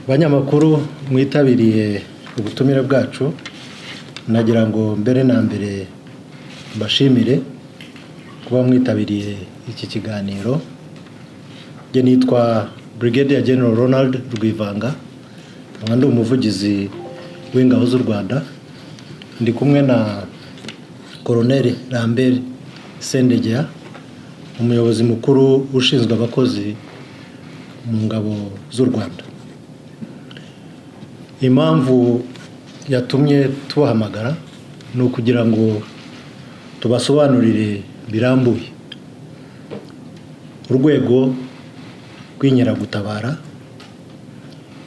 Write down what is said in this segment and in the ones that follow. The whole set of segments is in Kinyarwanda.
Banyamakuru mwitabiriye ubutumire bwacu, nagira ngo mbere na mbere mbashimire kuba mwitabiriye iki kiganiro. Nge nitwa Brigadier General Ronald Rwivanga, ndi umuvugizi w'ingabo z'u Rwanda, ndi kumwe na Colonel Lambert Sendegea, umuyobozi mukuru ushinzwe abakozi mu ngabo z'u Rwanda. Impamvu yatumye tubahamagara ni ukugira ngo tubasobanurire birambuye urwego rw'inkeragutabara,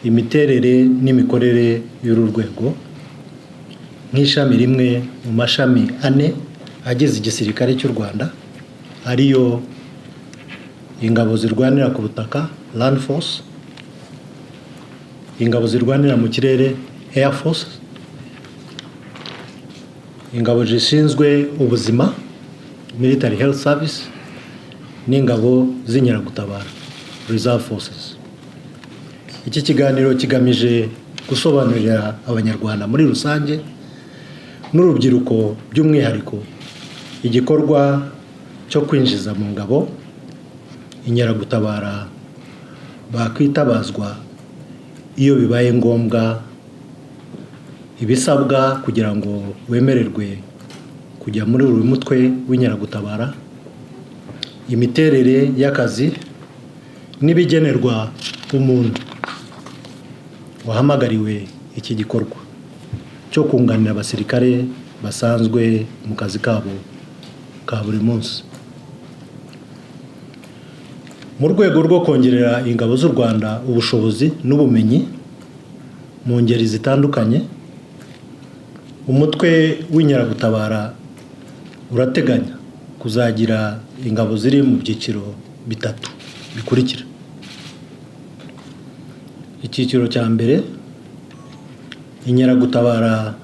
imiterere n'imikorere y'uru rwego nk'ishami rimwe mu mashami 4 agize igisirikare cy'u Rwanda, ariyo ingabo zirwanira ku butaka Land Force, ingabo zirwanira mu kirere Air Force, ingabo zishinzwe ubuzima Military Health Service, n'ingabo z'inkeragutabara Reserve Forces. Iki kiganiro kigamije gusobanurira abanyarwanda muri rusange n'urubyiruko by'umwihariko igikorwa cyo kwinjiza mu ngabo inkeragutabara bakwitabazwa iyo bibaye ngombwa, ibisabwa kugira ngo wemererwe kujya muri uyu mutwe w'inkeragutabara, imiterere y'akazi n'ibigenerwa umuntu wahamagariwe iki gikorwa cyo kunganira abasirikare basanzwe mu kazi kabo ka buri munsi. Mu rwego rwo kongerera ingabo z'u Rwanda ubushobozi n'ubumenyi mu ngeri zitandukanye, umutwe w'inkeragutabara urateganya kuzagira ingabo ziri mu byiciro 3 bikurikira. Icyiciro cya mbere, inkeragutabara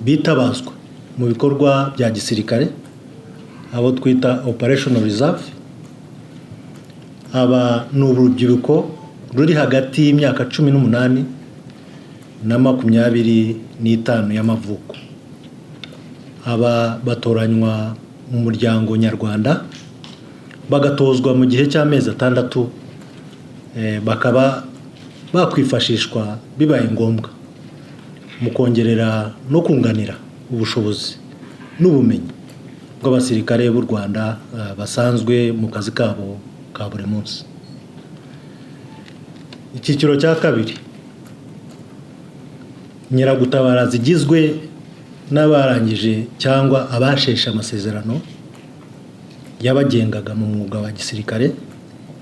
bitabazwa mu bikorwa bya gisirikare, abo twita Operational Reserve. Aba ni urubyiruko ruri hagati y'imyaka 18 na 25 y'amavuko. Aba batoranywa mu muryango nyarwanda, bagatozwa mu gihe cy'amezi 6, bakaba bakwifashishwa bibaye ngombwa mu kongerera no kunganira ubushobozi n'ubumenyi bw'abasirikare b'u Rwanda basanzwe mu kazi kabo ka buri munsi. Icyiciro cya kabiri, inkeragutabara zigizwe n'abarangije cyangwa abasheshe amasezerano yabagengaga mu mwuga wa gisirikare,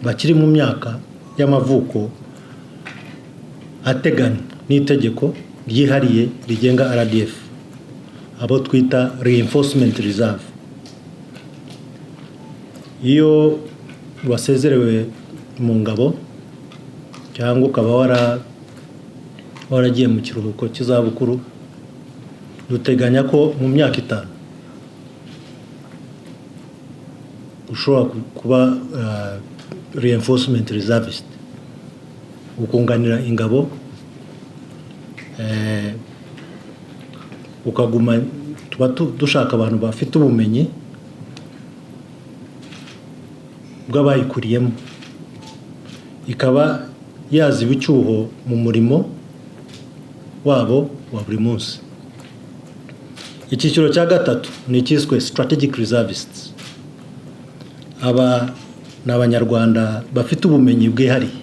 bakiri mu myaka y'amavuko ateganywa n'itegeko ryihariye rigenga RDF, abo twita Reinforcement Reserve. Iyo wasezerewe mu ngabo cyangwa ukaba waragiye mu kiruhuko cy'izabukuru, duteganya ko mu myaka 5 ushobora kuba Reinforcement Reservist, ukunganira ingabo, ukaguma. Tuba dushaka abantu bafite ubumenyi bw'abayikuriyemo, ikaba yaziba icyuho mu murimo wabo wa buri munsi. Icyiciro cya gatatu ni icyiswe Strategic Reservists. Aba ni abanyarwanda bafite ubumenyi bwihariye,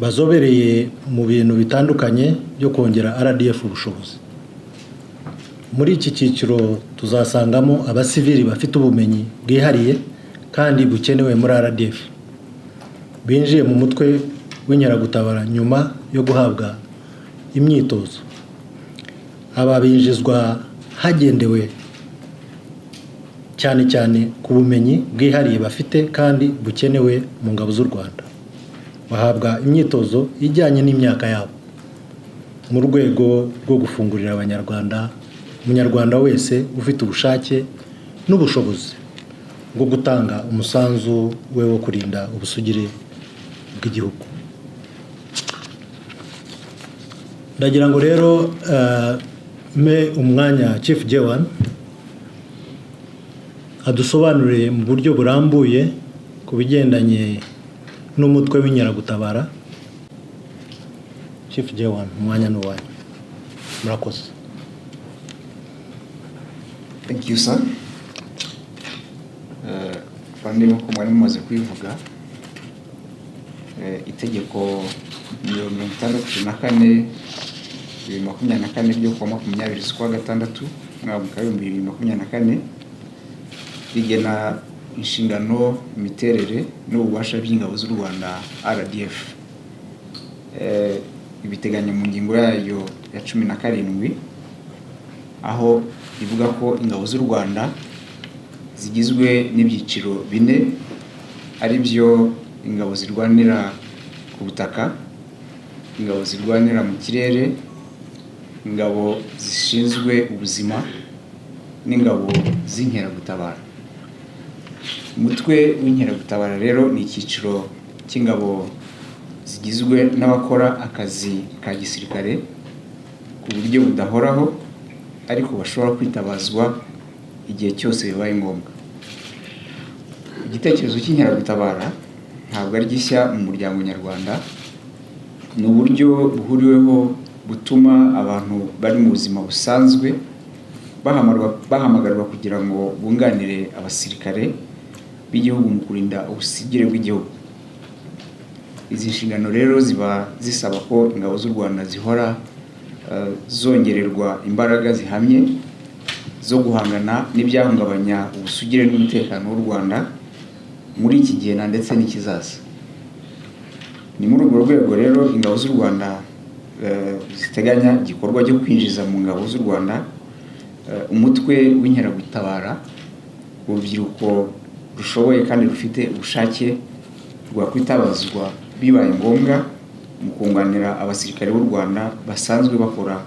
bazobereye mu bintu bitandukanye byo kongera RDF ubushobozi. Muri iki cyiciro tuzasangamo abasivili bafite ubumenyi bwihariye kandi bukenewe muri RDF, binjiye mu mutwe w'inkeragutabara nyuma yo guhabwa imyitozo. Aba binjizwa hagendewe cyane cyane ku bumenyi bwihariye bafite kandi bukenewe mu ngabo z'u Rwanda. Bahabwa imyitozo ijyanye n'imyaka yabo mu rwego rwo gufungurira abanyarwanda, umunyarwanda wese ufite ubushake n'ubushobozi bwo gutanga umusanzu we wo kurinda ubusugire bw'igihugu. Ndagira ngo rero me umwanya Chief J1 adusobanurire mu buryo burambuye ku bigendanye n'umutwe w'inkeragutabara. Chief J1, umwanya n'uwanyu. Murakoze. Thank you, sir. Kandi nk'uko mwari mumaze kubivuga, itegeko 64/2024 ryo kuwa 20/6/2024 rigena inshingano, imiterere n'ububasha by'ingabo z'u Rwanda RDF. Ibiteganya mu ngingo yayo ya 17 aho ivuga ko ingabo z'u Rwanda zigizwe n'ibyiciro 4 ari byo ingabo zirwanira ku butaka, ingabo zirwanira mu kirere, ingabo zishinzwe ubuzima n'ingabo z'inkeragutabara. Umutwe w'inkeragutabara rero ni icyiciro cy'ingabo zigizwe n'abakora akazi ka gisirikare ku buryo budahoraho ariko bashobora kwitabazwa igihe cyose bibaye ngombwa. Igitekerezo cy'inkeragutabara ntabwo ari gishya mu muryango nyarwanda. Ni uburyo buhuriweho butuma abantu bari mu buzima busanzwe bahamagarwa kugira ngo bunganire abasirikare b'igihugu mu kurinda ubusigire bw'igihugu. Izi nshingano rero ziba zisaba ko ingabo z'u Rwanda zihora zongererwa imbaraga zihamye zo guhangana n'ibyahungabanya ubusugire n'umutekano w'u Rwanda muri iki gihe ndetse n'ikizaza. Ni muri urwo rwego rero ingabo z'u Rwanda ziteganya igikorwa cyo kwinjiza mu ngabo z'u Rwanda umutwe w'inkeragutabara, urubyiruko rushoboye kandi rufite ubushake rwakwitabazwa bibaye ngombwa mu kunganira abasirikare b'u Rwanda basanzwe bakora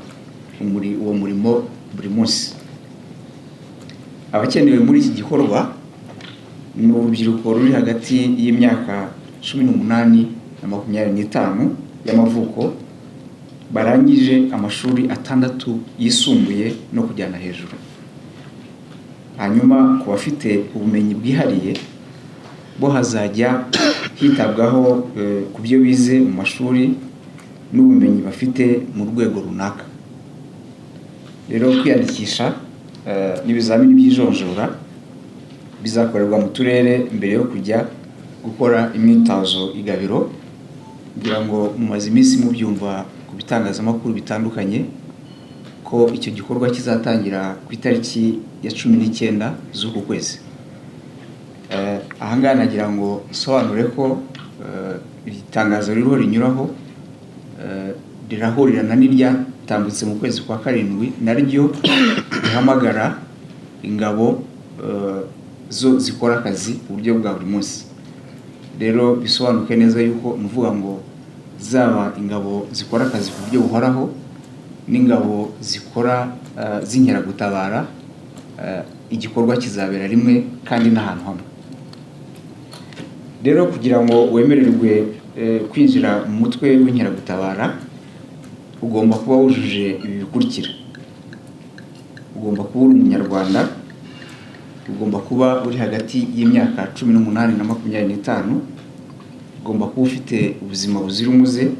uwo murimo buri munsi. Abakenewe muri iki gikorwa ni urubyiruko ruri hagati y'imyaka 18 na 25 y'amavuko barangije amashuri 6 yisumbuye no kujyana hejuru. Hanyuma ku bafite ubumenyi bwihariye bo hazajya hitabwaho ku byo bize mu mashuri n'ubumenyi bafite mu rwego runaka. Rero kwiyandikisha n'ibizamini by'ijonjora bizakorerwa mu turere mbere yo kujya gukora imyitozo igabiro, kugira ngo mumaze iminsi mubyumva ku bitangazamakuru bitandukanye ko icyo gikorwa kizatangira ku itariki ya 19 z'uku kwezi. Ahangaha nagira ngo isobanure ko itangazo ririho rinyuraho rirahurirana n'iryatambutse mu kwezi kwa 7 naryo rihamagara ingabo zo zikora akazi ku buryo bwa buri munsi. Rero bisobanuke neza yuko nuvuga ngo zaba ingabo zikora akazi ku buryo buhoraho n'ingabo zikora z'inkeragutabara, igikorwa kizabera rimwe kandi n'ahantu hamwe. Rero kugira ngo wemererwe kwinjira mu mutwe w'inkeragutabara ugomba kuba wujuje ibi bikurikira. Ugomba kuba uri umunyarwanda, ugomba kuba uri hagati y'imyaka 18 na 25, ugomba kuba ufite ubuzima buzira umuze,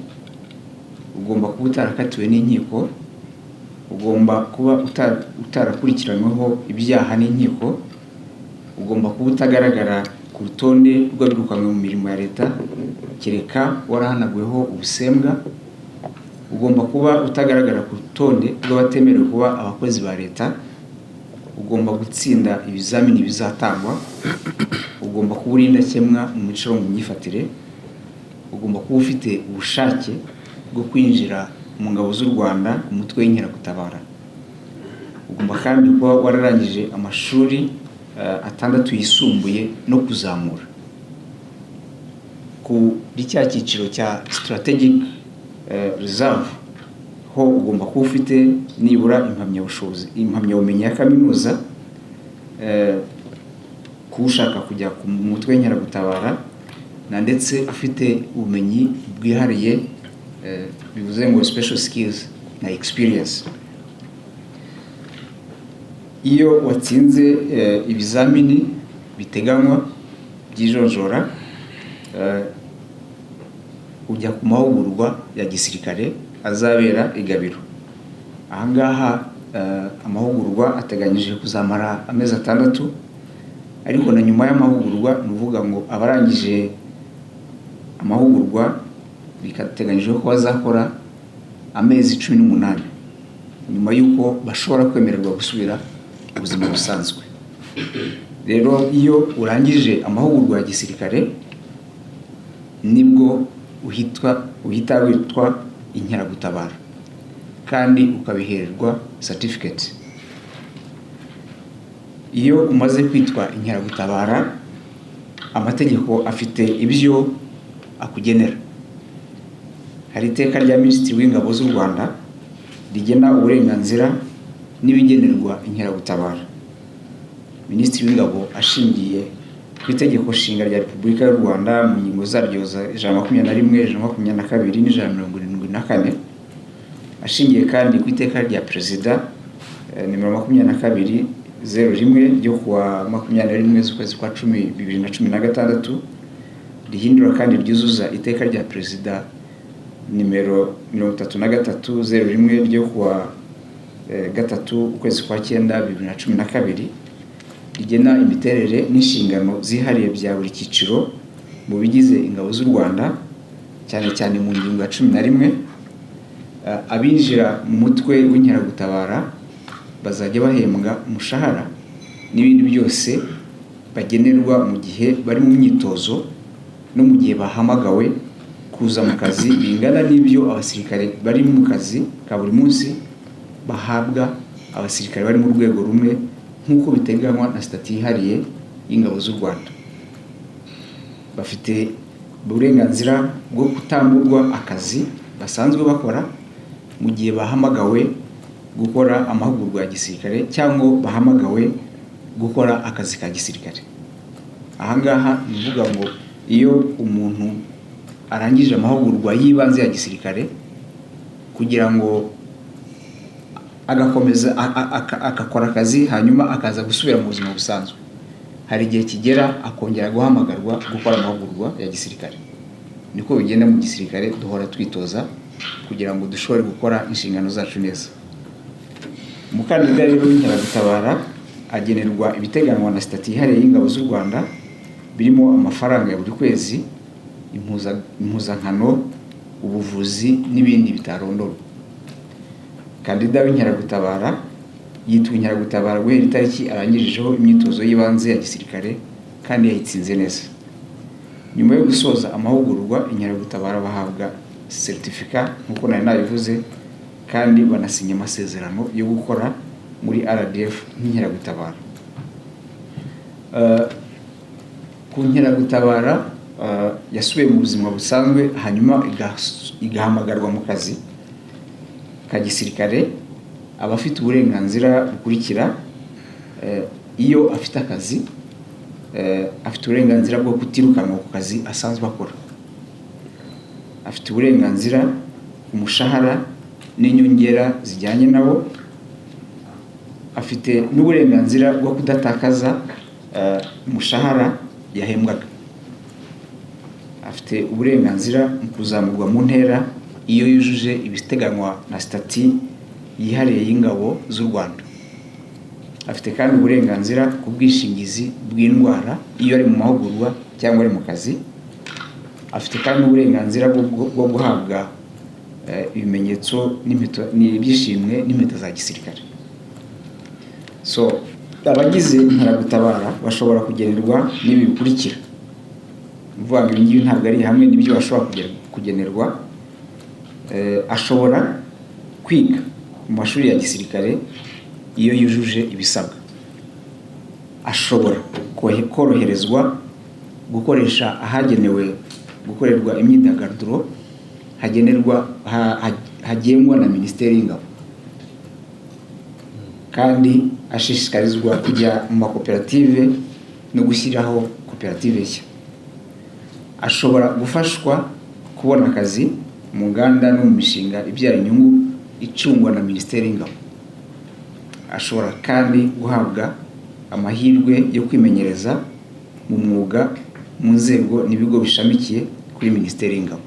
ugomba kuba utarakatiwe n'inkiko, ugomba kuba utarakurikiranyweho ibyaha n'inkiko, ugomba kuba utagaragara ku rutonde rw'abirukanwe mu mirimo ya leta kereka warahanagweho ubusembwa, ugomba kuba utagaragara ku rutonde rw'abatemerewe kuba abakozi ba leta, ugomba gutsinda ibizamini bizatangwa, ugomba kuba uri indakemwa mu mico no mu myifatire, ugomba kuba ufite ubushake bwo kwinjira mu ngabo z'u Rwanda ku mutwe w'inkeragutabara, ugomba kandi kuba wararangije amashuri 6 yisumbuye no kuzamura. Kuri cya cyiciro cya strategic reserve ho ugomba kuba ufite nibura impamyabumenyi ya kaminuza, kushaka kujya ku mutwe w'inkeragutabara na ndetse ufite ubumenyi bwihariye, bivuze ngo special skills na experience. Iyo watsinze ibizamini biteganywa by'ijonjora, ujya ku mahugurwa ya gisirikare azabera i Gabiro. Ahangaha amahugurwa ateganyije kuzamara amezi 6, ariko na nyuma y'amahugurwa nuvuga ngo abarangije amahugurwa bikateganyije ko bazakora amezi 18 nyuma yuko bashobora kwemererwa gusubira ubuzima busanzwe. Rero iyo urangije amahugurwa ya gisirikare nibwo uhita witwa inkeragutabara kandi ukabihererwa certificate. Iyo umaze kwitwa inkeragutabara, amategeko afite ibyo akugenera. Hari iteka rya Minisitiri w'Ingabo z'u Rwanda rigena uburenganzira n'ibigenerwa inkeragutabara. Minisitiri w'Ingabo ashingiye ku itegeko nshinga rya Repubulika y'u Rwanda mu ngingo zaryo za 121, 122 n'174, ashingiye kandi ku iteka rya Perezida nimero 22/01 ryo kuwa 21 z'ukwezi kwa 10 2016, rihindura kandi ryuzuza iteka rya Perezida nimero 33/01 ryo kuwa 3 ukwezi kwa 9 2012, rigena imiterere n'inshingano zihariye bya buri cyiciro mu bigize ingabo z'u Rwanda, cyane cyane mu ngingo ya 11. Abinjira mu mutwe w'inkeragutabara bazajya bahembwa umushahara n'ibindi byose bagenerwa mu gihe bari mu myitozo no mu gihe bahamagawe kuza mu kazi, bingana n'ibyo abasirikare bari mu kazi ka buri munsi bahabwa abasirikare bari mu rwego rumwe, nk'uko biteganywa na stati yihariye y'ingabo z'u Rwanda. Bafite uburenganzira bwo kutamburwa akazi basanzwe bakora mu gihe bahamagawe gukora amahugurwa ya gisirikare cyangwa bahamagawe gukora akazi ka gisirikare. Ahangaha bivuga ngo iyo umuntu arangije amahugurwa y'ibanze ya gisirikare kugira ngo agakomeza akakora akazi hanyuma akaza gusubira mu buzima busanzwe, hari igihe kigera akongera guhamagarwa gukora amahugurwa ya gisirikare. Niko bigenda mu gisirikare, duhora twitoza kugira ngo dushobore gukora inshingano zacu neza. Umukandida rero w'inkeragutabara agenerwa ibiteganywa na stati yihariye y'ingabo z'u Rwanda, birimo amafaranga ya buri kwezi, impuzankano, ubuvuzi n'ibindi bitarondorwa. Kandida w'inkeragutabara yitwa inkeragutabara guhera itariki arangirijeho imyitozo y'ibanze ya gisirikare kandi yayitsinze neza. Nyuma yo gusoza amahugurwa, inkeragutabara bahabwa certificate nk'uko nari nabivuze, kandi banasinya amasezerano yo gukora muri RDF nk'inkeragutabara. Ku nkeragutabara yasubiye mu buzima busanzwe hanyuma igahamagarwa mu kazi ka gisirikare, abafite uburenganzira bukurikira. Iyo afite akazi, afite uburenganzira bwo kutirukanwa ku kazi asanzwe akora, afite uburenganzira ku mushahara n'inyongera zijyanye nabo, afite n'uburenganzira bwo kudatakaza umushahara yahembwaga, afite uburenganzira mu kuzamurwa mu ntera iyo yujuje ibiteganywa na stati yihariye y'ingabo z'u Rwanda, afite kandi uburenganzira ku bwishingizi bw'indwara iyo ari mu mahugurwa cyangwa ari mu kazi, afite kandi uburenganzira bwo guhabwa ibimenyetso n'ibyishimwe n'impeta za gisirikare. So abagize inkeragutabara bashobora kugenerwa n'ibi bikurikira. Mvuga ngo ibi ntabwo ari hamwe n'ibyo bashobora kugenerwa. Ashobora kwiga mu mashuri ya gisirikare iyo yujuje ibisabwa. Ashobora koroherezwa gukoresha ahagenewe gukorerwa imyidagaduro hagengwa na Minisiteri y'Ingabo, kandi ashishikarizwa kujya mu makoperative no gushyiraho koperative nshya. ashobora gufashwa kubona akazi mu nganda no mu mishinga ibyara inyungu icungwa na Minisiteri y'Ingabo. Ashobora kandi guhabwa amahirwe yo kwimenyereza mu mwuga mu nzego n'ibigo bishamikiye kuri Minisiteri y'Ingabo.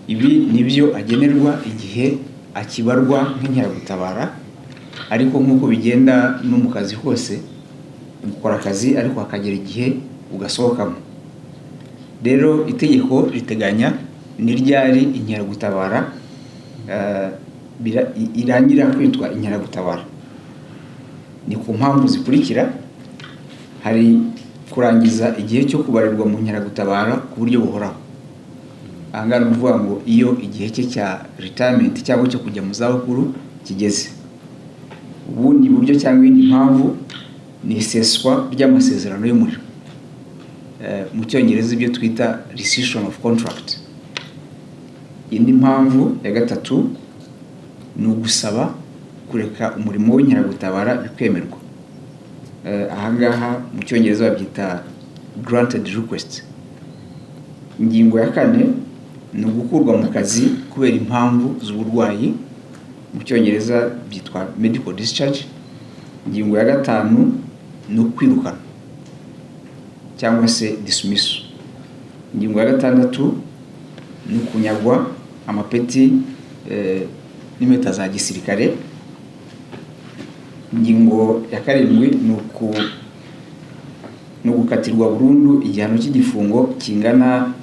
Ibi nibyo agenerwa igihe akibarwa nk'inkeragutabara, ariko nk'uko bigenda no mu kazi hose, ukora akazi ariko hakagera igihe ugasohokamo. Rero itegeko riteganya ni ryari inkeragutabara irangira kwitwa inkeragutabara. Ni ku mpamvu zikurikira: hari kurangiza igihe cyo kubarirwa mu nkeragutabara ku buryo buhoraho. Aha ni ukuvuga ngo iyo igihe cye cya retirement cyangwa cyo kujya mu zabukuru kigeze. Ubundi buryo cyangwa indi mpamvu ni iseswa ry'amasezerano y'umurimo, mu Cyongereza ibyo twita rescission of contract. Indi mpamvu ya gatatu ni ugusaba kureka umurimo w'inkeragutabara bikwemerwa. Aha ngaha mu Cyongereza babyita granted request. Ingingo ya kane ni ugukurwa mu kazi kubera impamvu z'uburwayi, mu Cyongereza byitwa medical discharge. Ingingo ya gatanu ni ukwirukana cyangwa se dismissal. Ingingo ya gatandatu ni ukunyagwa amapeti n'impeta za gisirikare. Ingingo ya karindwi ni ugukatirwa burundu igihano cy'igifungo kingana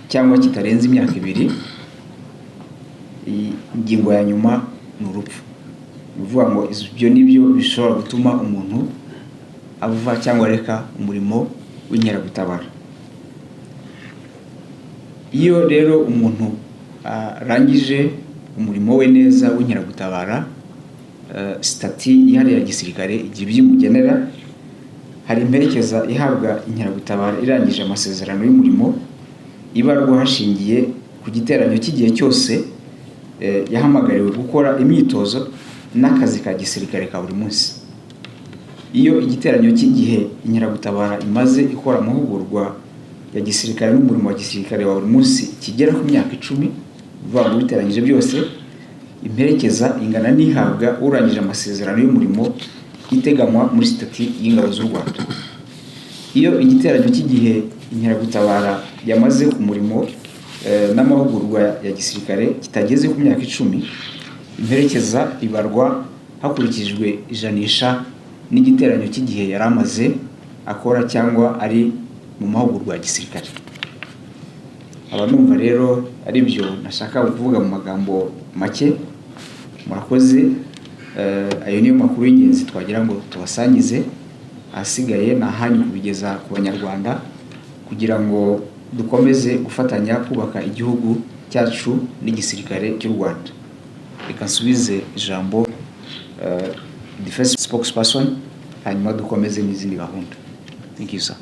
cyangwa kitarenze imyaka 2. Ingingo ya nyuma ni urupfu. Bivuga ngo ibyo nibyo bishobora gutuma umuntu ava cyangwa reka umurimo w'inkeragutabara. Iyo rero umuntu arangije umurimo we neza w'inkeragutabara, stati ihari ya gisirikare igihe byimugenera, hari imperekeza ihabwa inkeragutabara irangije amasezerano y'umurimo, ibarwa hashingiye ku giteranyo cy'igihe cyose yahamagariwe gukora imyitozo n'akazi ka gisirikare ka buri munsi. Iyo igiteranyo cy'igihe inkeragutabara imaze ikora amahugurwa ya gisirikare n'umurimo wa gisirikare wa buri munsi kigera ku myaka 10, bivuga ngo biteranyije byose, imperekeza ingana n'ihabwa urangije amasezerano y'umurimo iteganywa muri stati y'Ingabo z'u Rwanda. Iyo igiteranyo cy'igihe inkeragutabara yamaze ku murimo n'amahugurwa ya gisirikare kitageze ku myaka 10, imperekeza ibarwa hakurikijwe ijanisha n'igiteranyo cy'igihe yari amaze akora cyangwa ari mu mahugurwa ya gisirikare. Abanumva rero ari byo nashaka kuvuga mu magambo make. Murakoze. Ayo niyo makuru y'ingenzi twagira ngo tubasangize. Asigaye na hanyu kubigeza ku Banyarwanda kugira ngo dukomeze gufatanya kubaka igihugu cyacu n'igisirikare cy'u Rwanda. Reka nsubize ijambo defense spokesperson, hanyuma dukomeze n'izindi gahunda. Thank you, sir.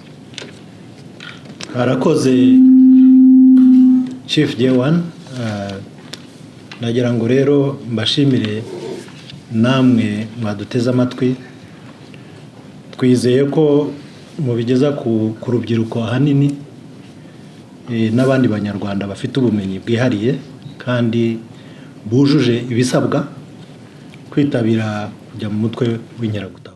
Harakoze Chief J1. Nagira ngo rero mbashimire namwe mwaduteze amatwi. Twizeye ko mubigeza ku rubyiruko ahanini n'abandi Banyarwanda bafite ubumenyi bwihariye kandi bujuje ibisabwa kwitabira kujya mu mutwe w'inkeragutabara.